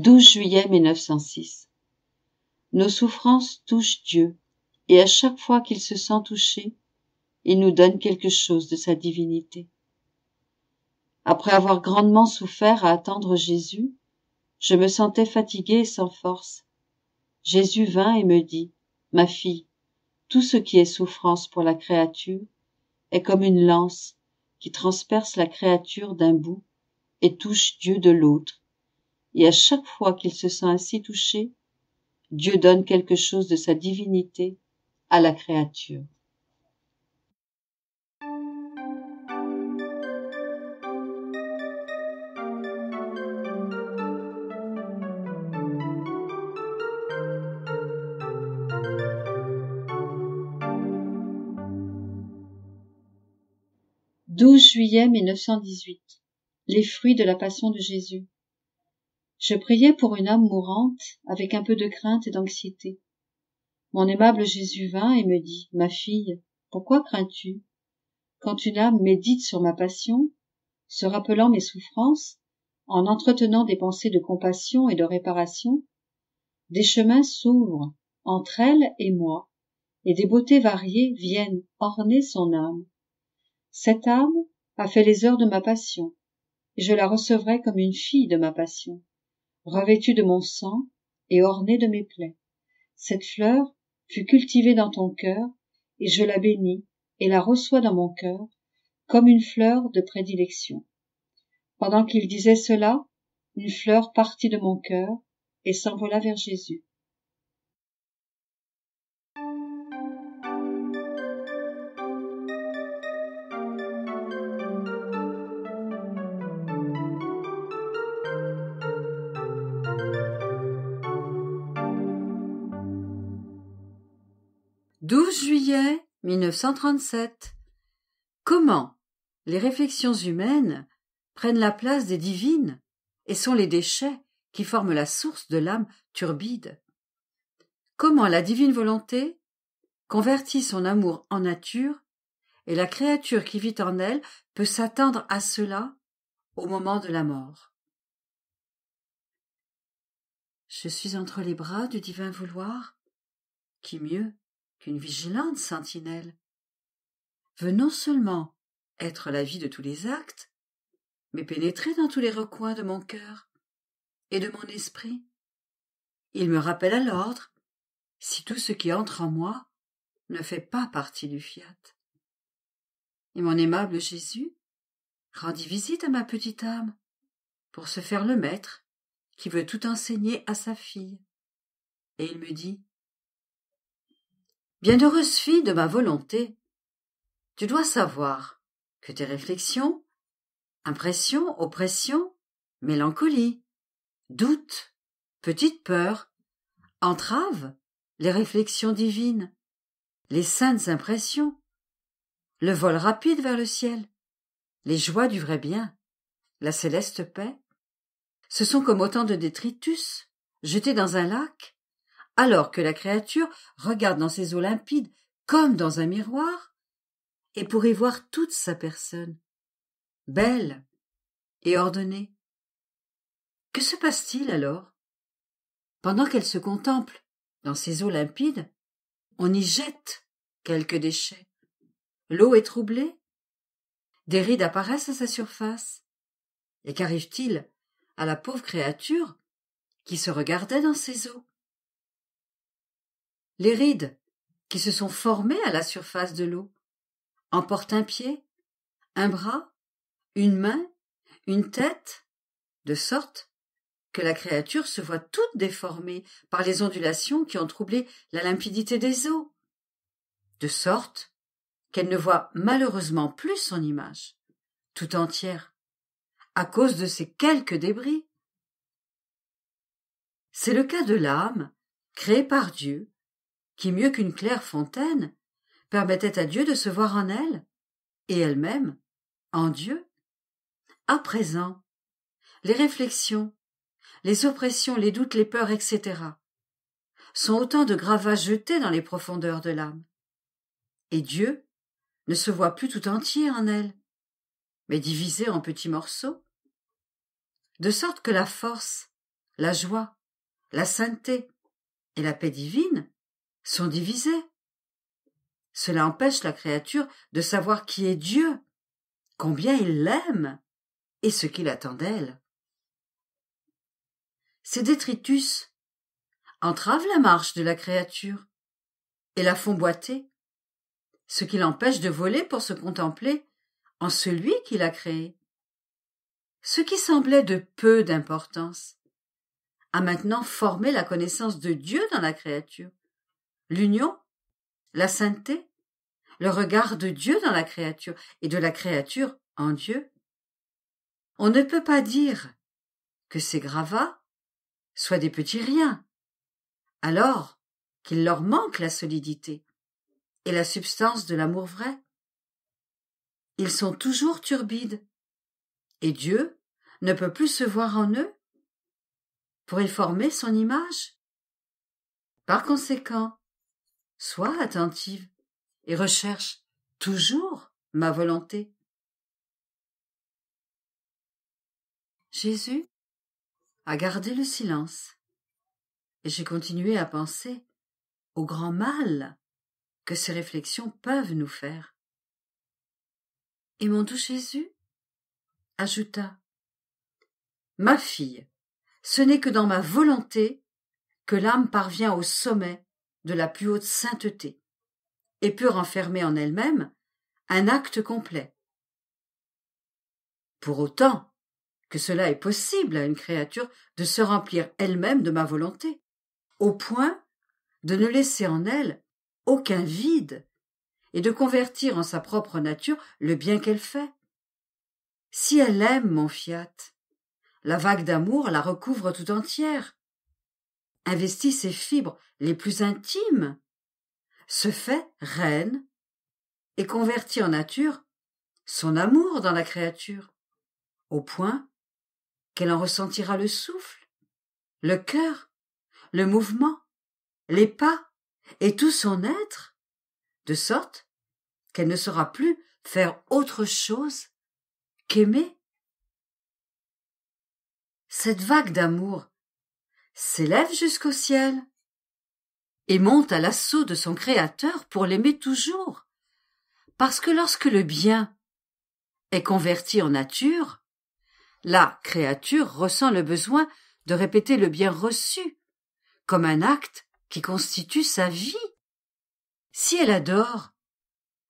12 juillet 1906. Nos souffrances touchent Dieu, et à chaque fois qu'il se sent touché, il nous donne quelque chose de sa divinité. Après avoir grandement souffert à attendre Jésus, je me sentais fatiguée et sans force. Jésus vint et me dit, « Ma fille, tout ce qui est souffrance pour la créature est comme une lance qui transperce la créature d'un bout et touche Dieu de l'autre. Et à chaque fois qu'il se sent ainsi touché, Dieu donne quelque chose de sa divinité à la créature. » « 12 juillet 1918. Les fruits de la passion de Jésus. Je priais pour une âme mourante avec un peu de crainte et d'anxiété. Mon aimable Jésus vint et me dit, « Ma fille, pourquoi crains-tu ? Quand une âme médite sur ma passion, se rappelant mes souffrances, en entretenant des pensées de compassion et de réparation, des chemins s'ouvrent entre elle et moi, et des beautés variées viennent orner son âme. Cette âme a fait les heures de ma passion, et je la recevrai comme une fille de ma passion, revêtue de mon sang et ornée de mes plaies. Cette fleur fut cultivée dans ton cœur, et je la bénis et la reçois dans mon cœur comme une fleur de prédilection. » Pendant qu'il disait cela, une fleur partit de mon cœur et s'envola vers Jésus. « 12 juillet 1937. Comment les réflexions humaines prennent la place des divines et sont les déchets qui forment la source de l'âme turbide. Comment la divine volonté convertit son amour en nature et la créature qui vit en elle peut s'attendre à cela au moment de la mort. Je suis entre les bras du divin vouloir, qui mieux qu'une vigilante sentinelle veut non seulement être la vie de tous les actes, mais pénétrer dans tous les recoins de mon cœur et de mon esprit. Il me rappelle à l'ordre si tout ce qui entre en moi ne fait pas partie du fiat. Et mon aimable Jésus rendit visite à ma petite âme pour se faire le maître qui veut tout enseigner à sa fille. Et il me dit, « Bienheureuse fille de ma volonté, tu dois savoir que tes réflexions, impressions, oppressions, mélancolie, doute, petite peur, entravent les réflexions divines, les saintes impressions, le vol rapide vers le ciel, les joies du vrai bien, la céleste paix. Ce sont comme autant de détritus jetés dans un lac, alors que la créature regarde dans ses eaux limpides comme dans un miroir, et pour y voir toute sa personne, belle et ordonnée. Que se passe-t-il alors? Pendant qu'elle se contemple dans ces eaux limpides, on y jette quelques déchets. L'eau est troublée, des rides apparaissent à sa surface. Et qu'arrive-t-il à la pauvre créature qui se regardait dans ces eaux? Les rides qui se sont formées à la surface de l'eau emportent un pied, un bras, une main, une tête, de sorte que la créature se voit toute déformée par les ondulations qui ont troublé la limpidité des eaux, de sorte qu'elle ne voit malheureusement plus son image, tout entière, à cause de ces quelques débris. C'est le cas de l'âme, créée par Dieu, qui, mieux qu'une claire fontaine, permettait à Dieu de se voir en elle, et elle-même, en Dieu. À présent, les réflexions, les oppressions, les doutes, les peurs, etc., sont autant de gravats jetés dans les profondeurs de l'âme. Et Dieu ne se voit plus tout entier en elle, mais divisé en petits morceaux, de sorte que la force la joie, la sainteté et la paix divine sont divisés. Cela empêche la créature de savoir qui est Dieu, combien il l'aime et ce qu'il attend d'elle. Ces détritus entravent la marche de la créature et la font boiter, ce qui l'empêche de voler pour se contempler en celui qui l'a créé. Ce qui semblait de peu d'importance a maintenant formé la connaissance de Dieu dans la créature, l'union, la sainteté, le regard de Dieu dans la créature et de la créature en Dieu. On ne peut pas dire que ces gravats soient des petits riens, alors qu'il leur manque la solidité et la substance de l'amour vrai. Ils sont toujours turbides, et Dieu ne peut plus se voir en eux pour y former son image. Par conséquent, sois attentive et recherche toujours ma volonté. Jésus a gardé le silence, et j'ai continué à penser au grand mal que ces réflexions peuvent nous faire. Et mon doux Jésus ajouta : « Ma fille, ce n'est que dans ma volonté que l'âme parvient au sommet de la plus haute sainteté et peut renfermer en elle-même un acte complet. Pour autant que cela est possible à une créature de se remplir elle-même de ma volonté, au point de ne laisser en elle aucun vide et de convertir en sa propre nature le bien qu'elle fait. Si elle aime mon fiat, la vague d'amour la recouvre tout entière, investit ses fibres les plus intimes, se fait reine et convertit en nature son amour dans la créature, au point qu'elle en ressentira le souffle, le cœur, le mouvement, les pas et tout son être, de sorte qu'elle ne saura plus faire autre chose qu'aimer. Cette vague d'amour s'élève jusqu'au ciel et monte à l'assaut de son Créateur pour l'aimer toujours, parce que lorsque le bien est converti en nature, la créature ressent le besoin de répéter le bien reçu, comme un acte qui constitue sa vie. Si elle adore,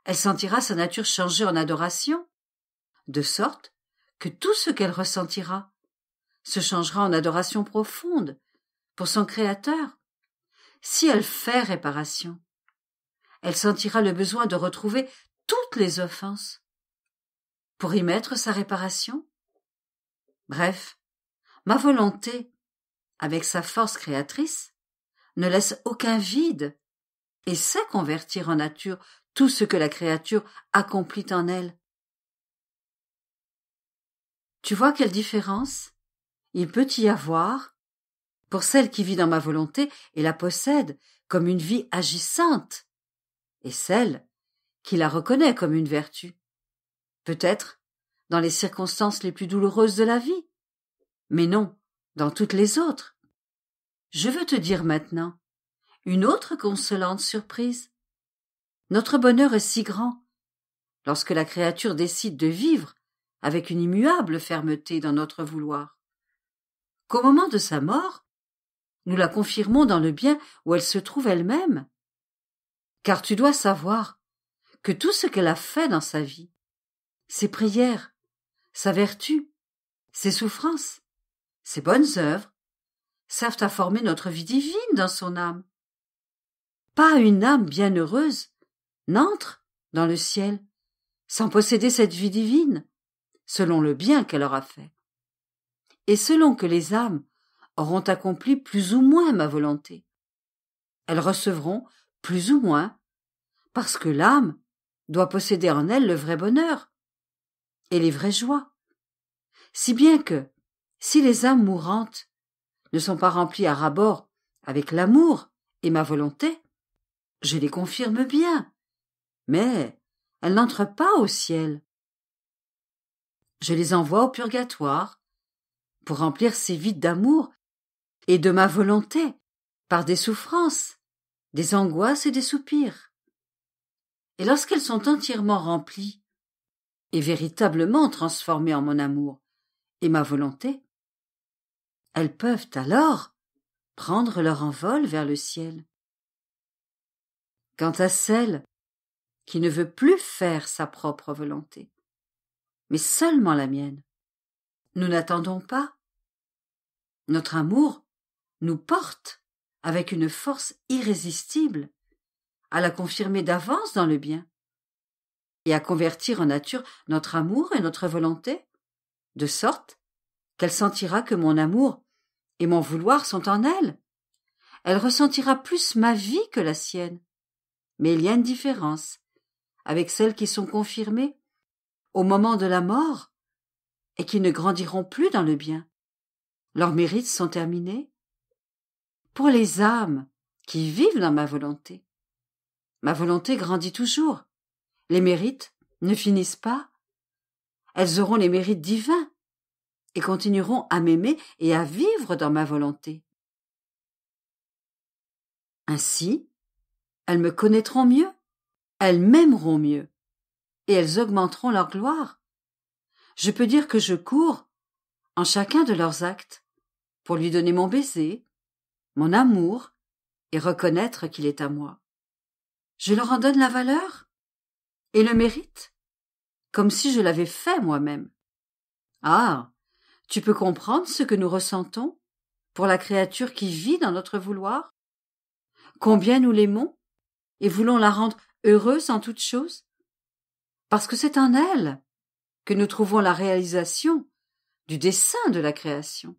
elle sentira sa nature changer en adoration, de sorte que tout ce qu'elle ressentira se changera en adoration profonde pour son Créateur. Si elle fait réparation, elle sentira le besoin de retrouver toutes les offenses pour y mettre sa réparation. Bref, ma volonté, avec sa force créatrice, ne laisse aucun vide et sait convertir en nature tout ce que la créature accomplit en elle. Tu vois quelle différence il peut y avoir pour celle qui vit dans ma volonté et la possède comme une vie agissante, et celle qui la reconnaît comme une vertu, peut-être dans les circonstances les plus douloureuses de la vie, mais non dans toutes les autres. Je veux te dire maintenant une autre consolante surprise. Notre bonheur est si grand lorsque la créature décide de vivre avec une immuable fermeté dans notre vouloir, qu'au moment de sa mort, nous la confirmons dans le bien où elle se trouve elle-même. Car tu dois savoir que tout ce qu'elle a fait dans sa vie, ses prières, sa vertu, ses souffrances, ses bonnes œuvres, servent à former notre vie divine dans son âme. Pas une âme bienheureuse n'entre dans le ciel sans posséder cette vie divine, selon le bien qu'elle aura fait, et selon que les âmes auront accompli plus ou moins ma volonté. Elles recevront plus ou moins, parce que l'âme doit posséder en elle le vrai bonheur et les vraies joies, si bien que, si les âmes mourantes ne sont pas remplies à ras-bord avec l'amour et ma volonté, je les confirme bien, mais elles n'entrent pas au ciel. Je les envoie au purgatoire pour remplir ces vides d'amour et de ma volonté, par des souffrances, des angoisses et des soupirs. Et lorsqu'elles sont entièrement remplies et véritablement transformées en mon amour et ma volonté, elles peuvent alors prendre leur envol vers le ciel. Quant à celle qui ne veut plus faire sa propre volonté, mais seulement la mienne, nous n'attendons pas. Notre amour nous porte avec une force irrésistible à la confirmer d'avance dans le bien et à convertir en nature notre amour et notre volonté, de sorte qu'elle sentira que mon amour et mon vouloir sont en elle. Elle ressentira plus ma vie que la sienne. Mais il y a une différence avec celles qui sont confirmées au moment de la mort et qui ne grandiront plus dans le bien. Leurs mérites sont terminés. Pour les âmes qui vivent dans ma volonté grandit toujours. Les mérites ne finissent pas. Elles auront les mérites divins et continueront à m'aimer et à vivre dans ma volonté. Ainsi, elles me connaîtront mieux, elles m'aimeront mieux, et elles augmenteront leur gloire. Je peux dire que je cours en chacun de leurs actes pour lui donner mon baiser, mon amour, et reconnaître qu'il est à moi. Je leur en donne la valeur et le mérite, comme si je l'avais fait moi-même. Ah, tu peux comprendre ce que nous ressentons pour la créature qui vit dans notre vouloir? Combien nous l'aimons et voulons la rendre heureuse en toutes choses? Parce que c'est en elle que nous trouvons la réalisation du dessein de la création,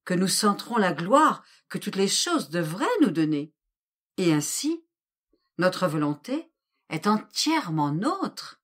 que nous sentirons la gloire que toutes les choses devraient nous donner. Et ainsi, notre volonté est entièrement nôtre.